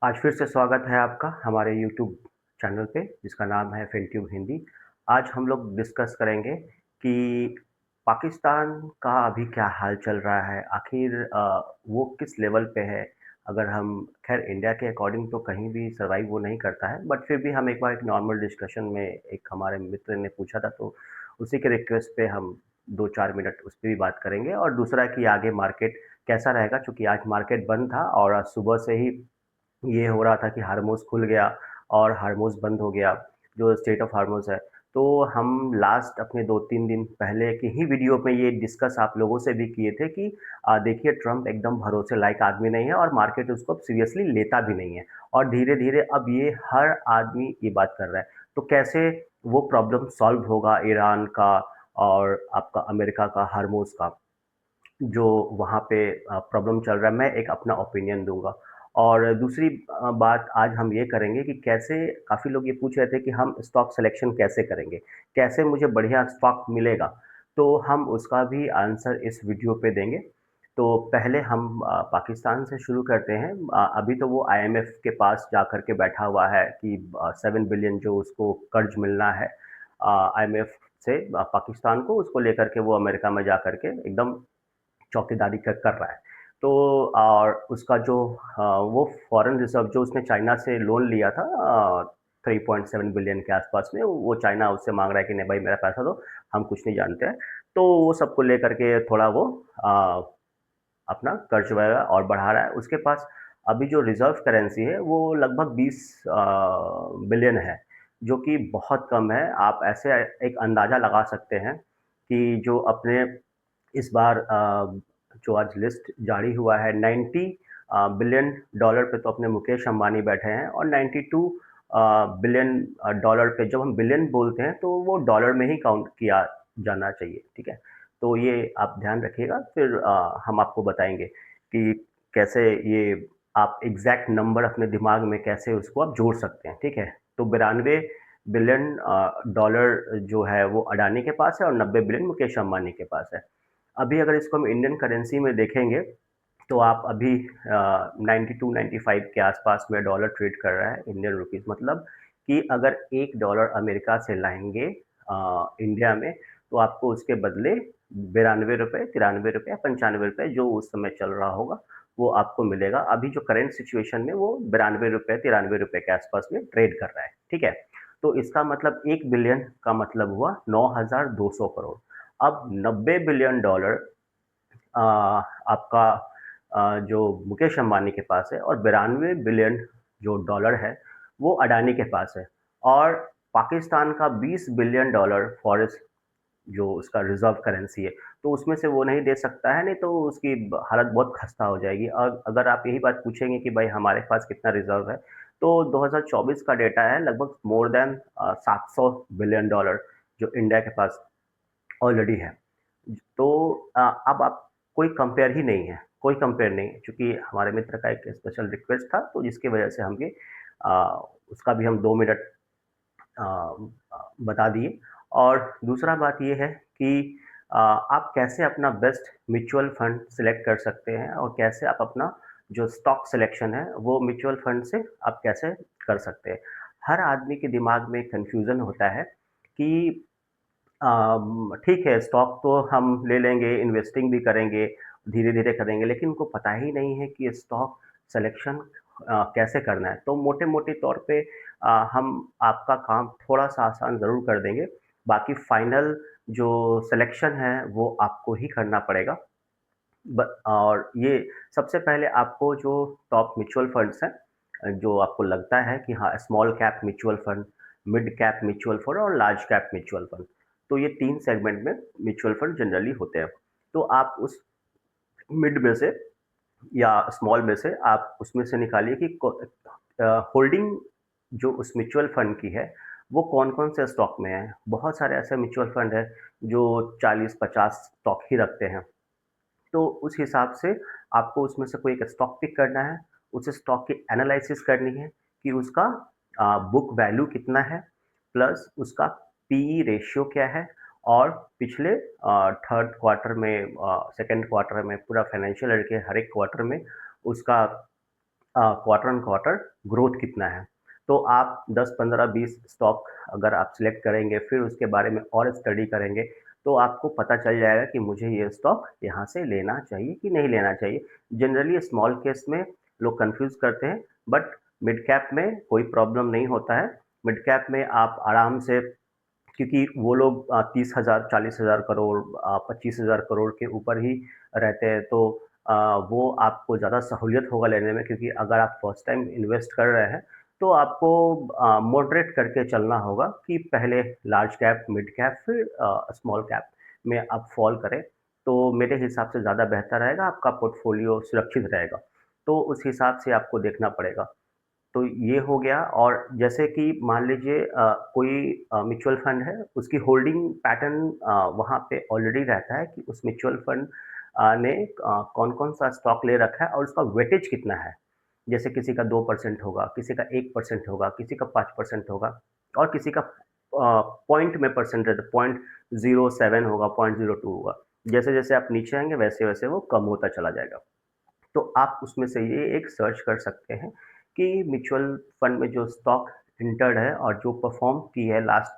आज फिर से स्वागत है आपका हमारे यूट्यूब चैनल पे जिसका नाम है फिनट्यूब हिंदी। आज हम लोग डिस्कस करेंगे कि पाकिस्तान का अभी क्या हाल चल रहा है, आखिर वो किस लेवल पे है। अगर हम खैर इंडिया के अकॉर्डिंग तो कहीं भी सर्वाइव वो नहीं करता है, बट फिर भी हम एक बार एक नॉर्मल डिस्कशन में एक हमारे मित्र ने पूछा था तो उसी के रिक्वेस्ट पे हम 2-4 मिनट उस पर भी बात करेंगे। और दूसरा कि आगे मार्केट कैसा रहेगा, चूँकि आज मार्केट बंद था और आज सुबह से ही ये हो रहा था कि हार्मोज़ खुल गया और हार्मोज़ बंद हो गया, जो स्टेट ऑफ हार्मोज़ है। तो हम लास्ट अपने 2-3 दिन पहले की ही वीडियो में ये डिस्कस आप लोगों से भी किए थे कि देखिए ट्रम्प एकदम भरोसे लायक आदमी नहीं है और मार्केट उसको अब सीरियसली लेता भी नहीं है। और धीरे-धीरे अब ये हर आदमी ये बात कर रहा है। तो कैसे वो प्रॉब्लम सॉल्व होगा ईरान का और आपका अमेरिका का हार्मोज़ का? जो वहाँ पे प्रॉब्लम चल रहा है, मैं एक अपना ओपिनियन दूँगा। और दूसरी बात आज हम ये करेंगे कि कैसे काफ़ी लोग ये पूछ रहे थे कि हम स्टॉक सिलेक्शन कैसे करेंगे? कैसे मुझे बढ़िया स्टॉक मिलेगा? तो हम उसका भी आंसर इस वीडियो पे देंगे। तो पहले हम पाकिस्तान से शुरू करते हैं। अभी तो वो आईएमएफ के पास जा कर के बैठा हुआ है कि 7 बिलियन जो उसको कर्ज मिलना है आईएमएफ से पाकिस्तान को, उसको लेकर के वो अमेरिका में जा कर के एकदम चौकीदारी कर रहा है। तो और उसका जो वो फॉरेन रिज़र्व जो उसने चाइना से लोन लिया था 3.7 बिलियन के आसपास में, वो चाइना उससे माँग रहा है कि नहीं भाई मेरा पैसा दो, हम कुछ नहीं जानते हैं। तो वो सबको लेकर के थोड़ा वो अ, अपना कर्ज वगैरह और बढ़ा रहा है। उसके पास अभी जो रिज़र्व करेंसी है वो लगभग 20 बिलियन है, जो कि बहुत कम है। आप ऐसे एक अंदाज़ा लगा सकते हैं कि जो अपने इस बार जो आज लिस्ट जारी हुआ है 90 बिलियन डॉलर पे तो अपने मुकेश अंबानी बैठे हैं और 92 बिलियन डॉलर पे, जब हम बिलियन बोलते हैं तो वो डॉलर में ही काउंट किया जाना चाहिए, ठीक है? तो ये आप ध्यान रखिएगा, फिर हम आपको बताएँगे कि कैसे ये आप एग्ज़ैक्ट नंबर अपने दिमाग में कैसे उसको आप जोड़ सकते हैं, ठीक है? तो 92 बिलियन डॉलर जो है वो अडानी के पास है और 90 बिलियन मुकेश अंबानी के पास है। अभी अगर इसको हम इंडियन करेंसी में देखेंगे, तो आप अभी 92-95 के आसपास में डॉलर ट्रेड कर रहा है इंडियन रुपीस। मतलब कि अगर $1 अमेरिका से लाएँगे इंडिया में, तो आपको उसके बदले ₹92, ₹93 या ₹95 जो उस समय चल रहा होगा, वो आपको मिलेगा। अभी जो करंट सिचुएशन में वो ₹92, ₹93 के आसपास में ट्रेड कर रहा है, ठीक है? तो इसका मतलब 1 बिलियन का मतलब हुआ 9,200 करोड़। अब 90 बिलियन डॉलर आपका जो मुकेश अंबानी के पास है और 92 बिलियन जो डॉलर है, वो अडानी के पास है। और पाकिस्तान का 20 बिलियन डॉलर फॉरेक्स जो उसका रिज़र्व करेंसी है, तो उसमें से वो नहीं दे सकता है, नहीं तो उसकी हालत बहुत खस्ता हो जाएगी। और अगर आप यही बात पूछेंगे कि भाई हमारे पास कितना रिज़र्व है, तो 2024 का डेटा है लगभग मोर देन 700 बिलियन डॉलर जो इंडिया के पास ऑलरेडी है। तो अब आप कोई कंपेयर ही नहीं है, कोई कंपेयर नहीं है, चूँकि हमारे मित्र का एक स्पेशल रिक्वेस्ट था, तो जिसकी वजह से हम ये अ, उसका भी हम 2 मिनट बता दिए। और दूसरा बात ये है कि आप कैसे अपना बेस्ट म्यूचुअल फंड सिलेक्ट कर सकते हैं और कैसे आप अपना जो स्टॉक सिलेक्शन है, वो म्यूचुअल फंड से आप कैसे कर सकते हैं। हर आदमी के दिमाग में कन्फ्यूज़न होता है कि ठीक है, स्टॉक तो हम ले लेंगे, इन्वेस्टिंग भी करेंगे, धीरे-धीरे करेंगे, लेकिन उनको पता ही नहीं है कि स्टॉक सिलेक्शन कैसे करना है। तो मोटे-मोटे तौर पे हम आपका काम थोड़ा-सा आसान ज़रूर कर देंगे, बाकी फाइनल जो सिलेक्शन है, वो आपको ही करना पड़ेगा। और ये सबसे पहले आपको जो टॉप म्यूचुअल फंड्स हैं जो आपको लगता है कि हाँ small cap mutual fund, mid cap mutual fund और लार्ज कैप म्यूचुअल फंड, तो ये 3 सेगमेंट में म्यूचुअल फंड जनरली होते हैं। तो आप उस मिड में से या स्मॉल में से आप उसमें से निकालिए कि होल्डिंग जो उस म्यूचुअल फंड की है, वो कौन-कौन से स्टॉक में है। बहुत सारे ऐसे म्यूचुअल फंड हैं जो 40-50 स्टॉक ही रखते हैं। तो उस हिसाब से आपको उसमें से कोई एक स्टॉक पिक करना है, उस स्टॉक की एनालिसिस करनी है कि उसका बुक वैल्यू कितना है, प्लस उसका पीई रेशियो क्या है और पिछले थर्ड क्वार्टर में सेकंड क्वार्टर में पूरा फाइनेंशियल ईयर के हर एक क्वार्टर में उसका क्वार्टर ऑन क्वार्टर ग्रोथ कितना है। तो आप 10, 15, 20 स्टॉक अगर आप सिलेक्ट करेंगे, फिर उसके बारे में और स्टडी करेंगे, तो आपको पता चल जाएगा कि मुझे ये स्टॉक यहाँ से लेना चाहिए कि नहीं लेना चाहिए। जनरली स्मॉल केस में लोग कन्फ्यूज़ करते हैं, बट मिड कैप में कोई प्रॉब्लम नहीं होता है। मिड कैप में आप आराम से, क्योंकि वो लोग 30,000, 40,000 करोड़, 25,000 करोड़ के ऊपर ही रहते हैं, तो वो आपको ज़्यादा सहूलियत होगा लेने में, क्योंकि अगर आप फर्स्ट टाइम इन्वेस्ट कर रहे हैं, तो आपको मॉडरेट करके चलना होगा कि पहले लार्ज कैप, मिड कैप, फिर स्मॉल कैप में आप फॉल करें, तो मेरे हिसाब से ज़्यादा बेहतर रहेगा, आपका पोर्टफोलियो सुरक्षित रहेगा। तो उस हिसाब से आपको देखना पड़ेगा। तो ये हो गया। और जैसे कि मान लीजिए कोई म्यूचुअल फंड है, उसकी होल्डिंग पैटर्न वहाँ पे ऑलरेडी रहता है कि उस म्यूचुअल फंड ने कौन-कौन सा स्टॉक ले रखा है और उसका वेटेज कितना है। जैसे किसी का 2% होगा, किसी का 1% होगा, किसी का 5% होगा और किसी का पॉइंट में परसेंट रहता है, 0.07 होगा, 0.02 होगा। जैसे-जैसे आप नीचे आएँगे वैसे-वैसे वो कम होता चला जाएगा। तो आप उसमें से ये एक सर्च कर सकते हैं कि म्यूचुअल फंड में जो स्टॉक एंटर्ड है और जो परफॉर्म की है लास्ट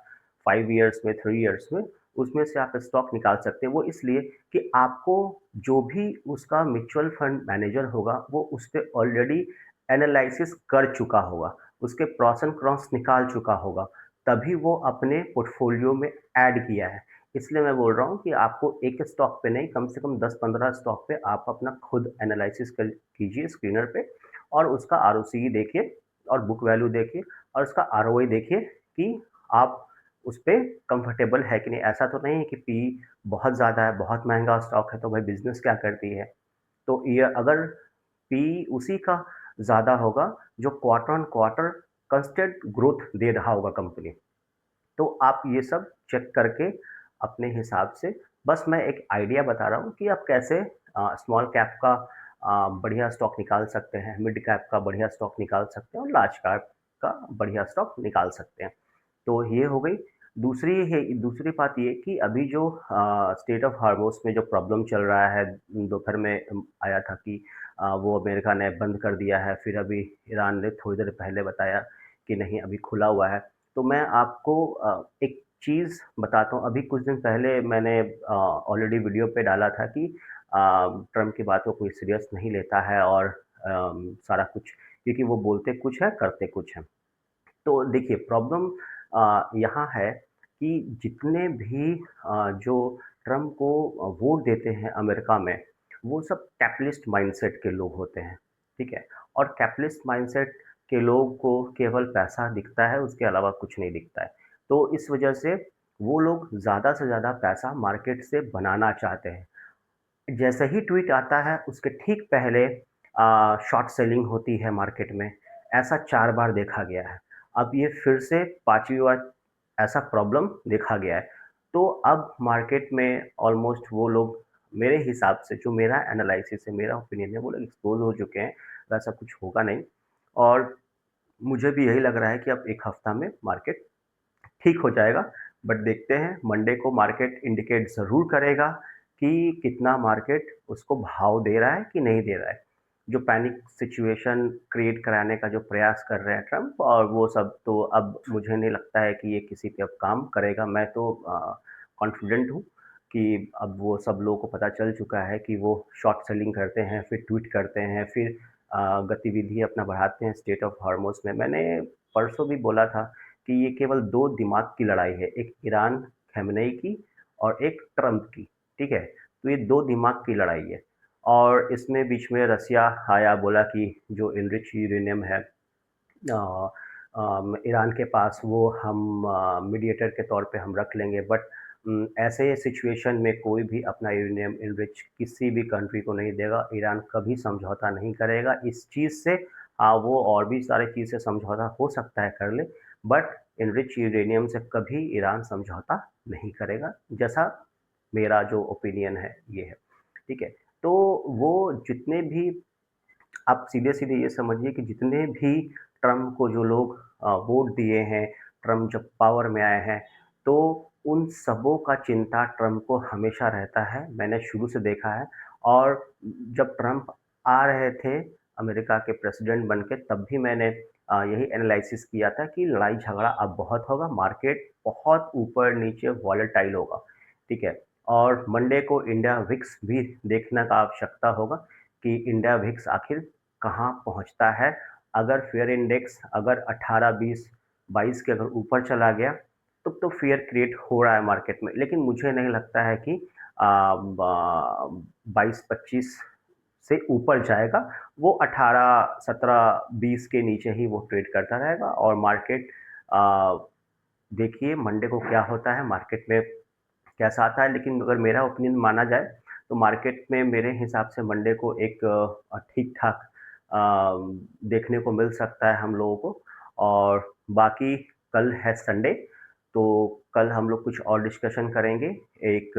5 इयर्स में, 3 इयर्स में, उसमें से आप स्टॉक निकाल सकते हैं। वो इसलिए कि आपको जो भी उसका म्यूचुअल फंड मैनेजर होगा, वो उस पे ऑलरेडी एनालिसिस कर चुका होगा, उसके प्रॉस एंड कॉन्स निकाल चुका होगा, तभी वो अपने पोर्टफोलियो में ऐड किया है। इसलिए मैं बोल रहा हूँ कि आपको एक स्टॉक पे नहीं, कम से कम 10-15 स्टॉक पे आप अपना खुद एनालिसिस कर कीजिए स्क्रीनर पे, और उसका आरओसीई देखिए और बुक वैल्यू देखिए और उसका आरओआई देखिए कि आप उस पे कंफर्टेबल है कि नहीं। ऐसा तो नहीं है कि पी बहुत ज़्यादा है, बहुत महँगा स्टॉक है, तो भाई बिज़नेस क्या करती है? तो ये अगर पी उसी का ज़्यादा होगा जो quarter on quarter constant growth दे रहा होगा कंपनी। तो आप ये सब चेक करके अपने हिसाब से, बस मैं एक आइडिया बता रहा हूँ कि आप कैसे स्मॉल कैप का बढ़िया स्टॉक निकाल सकते हैं, मिड कैप का बढ़िया स्टॉक निकाल सकते हैं और लार्ज कैप का बढ़िया स्टॉक निकाल सकते हैं। तो ये हो गई। दूसरी बात ये कि अभी जो स्टेट ऑफ हार्मोस में जो प्रॉब्लम चल रहा है, दोपहर में आया था कि वो अमेरिका ने बंद कर दिया है, फिर अभी ईरान ने थोड़ी देर पहले बताया कि नहीं अभी खुला हुआ है। तो मैं आपको एक चीज़ बताता हूँ। अभी कुछ दिन पहले मैंने ऑलरेडी वीडियो पे डाला था कि ट्रम्प की बात को कोई सीरियस नहीं लेता है और सारा कुछ, क्योंकि वो बोलते कुछ है, करते कुछ हैं। तो देखिए प्रॉब्लम यहाँ है कि जितने भी जो ट्रम्प को वोट देते हैं अमेरिका में, वो सब कैपिटलिस्ट माइंडसेट के लोग होते हैं, ठीक है? और कैपिटलिस्ट माइंडसेट के लोग को केवल पैसा दिखता है, उसके अलावा कुछ नहीं दिखता है। तो इस वजह से वो लोग ज़्यादा से ज़्यादा पैसा मार्केट से बनाना चाहते हैं। जैसे ही ट्वीट आता है, उसके ठीक पहले शॉर्ट सेलिंग होती है मार्केट में। ऐसा 4 बार देखा गया है। अब ये फिर से 5वीं बार ऐसा प्रॉब्लम देखा गया है। तो अब मार्केट में ऑलमोस्ट वो लोग, मेरे हिसाब से जो मेरा एनालिसिस है, मेरा ओपिनियन है, वो लोग एक्सपोज़ हो चुके हैं, वैसा कुछ होगा नहीं। और मुझे भी यही लग रहा है कि अब 1 हफ्ता में मार्केट ठीक हो जाएगा। बट देखते हैं, मंडे को मार्केट इंडिकेट ज़रूर करेगा कि कितना मार्केट उसको भाव दे रहा है कि नहीं दे रहा है। जो पैनिक सिचुएशन क्रिएट कराने का जो प्रयास कर रहे हैं ट्रम्प और वो सब, तो अब मुझे नहीं लगता है कि ये किसी पे अब काम करेगा। मैं तो कॉन्फिडेंट हूँ कि अब वो सब लोगों को पता चल चुका है कि वो शॉर्ट सेलिंग करते हैं, फिर ट्वीट करते हैं, फिर गतिविधि अपना बढ़ाते हैं स्टेट ऑफ हॉर्मोज़ में। मैंने परसों भी बोला था कि ये केवल 2 दिमाग की लड़ाई है, एक ईरान खamenei की और एक ट्रम्प की, ठीक है? तो ये 2 दिमाग की लड़ाई है और इसमें बीच में रसिया आया, बोला कि जो एनरिच यूरेनियम है ईरान के पास, वो हम मीडिएटर के तौर पे हम रख लेंगे। बट ऐसे सिचुएशन में कोई भी अपना यूरेनियम एनरिच किसी भी कंट्री को नहीं देगा। ईरान कभी समझौता नहीं करेगा इस चीज़ से। हाँ, वो और भी सारी चीज़ से समझौता हो सकता है कर ले, बट एनरिच यूरेनियम से कभी ईरान समझौता नहीं करेगा, जैसा मेरा जो ओपिनियन है ये है, ठीक है? तो वो जितने भी, आप सीधे-सीधे ये समझिए कि जितने भी ट्रम्प को जो लोग वोट दिए हैं, ट्रम्प जब पावर में आए हैं, तो उन सबों का चिंता ट्रम्प को हमेशा रहता है, मैंने शुरू से देखा है। और जब ट्रम्प आ रहे थे अमेरिका के प्रेसिडेंट बन के तब भी मैंने यही एनालिसिस किया था कि लड़ाई-झगड़ा अब बहुत होगा, मार्केट बहुत ऊपर-नीचे वॉलेटाइल होगा, ठीक है? और मंडे को इंडिया विक्स भी देखने का आवश्यकता होगा कि इंडिया विक्स आखिर कहाँ पहुँचता है। अगर फेयर इंडेक्स अगर 18, 20, 22 के अगर ऊपर चला गया, तब तो फ़ियर क्रिएट हो रहा है मार्केट में। लेकिन मुझे नहीं लगता है कि ब 22-25 से ऊपर जाएगा। वो 18, 17, 20 के नीचे ही वो ट्रेड करता रहेगा और मार्केट अ, देखिए मंडे को क्या होता है, मार्केट में कैसा आता है। लेकिन अगर मेरा ओपिनियन माना जाए, तो मार्केट में मेरे हिसाब से मंडे को एक ठीक-ठाक देखने को मिल सकता है हम लोगों को। और बाकी कल है संडे, तो कल हम लोग कुछ और डिस्कशन करेंगे। एक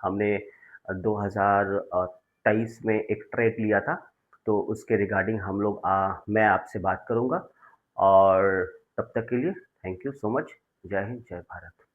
हमने 2023 में एक ट्रेड लिया था, तो उसके रिगार्डिंग हम लोग मैं आपसे बात करूँगा। और तब तक के लिए थैंक यू सो मच। जय हिंद, जय भारत।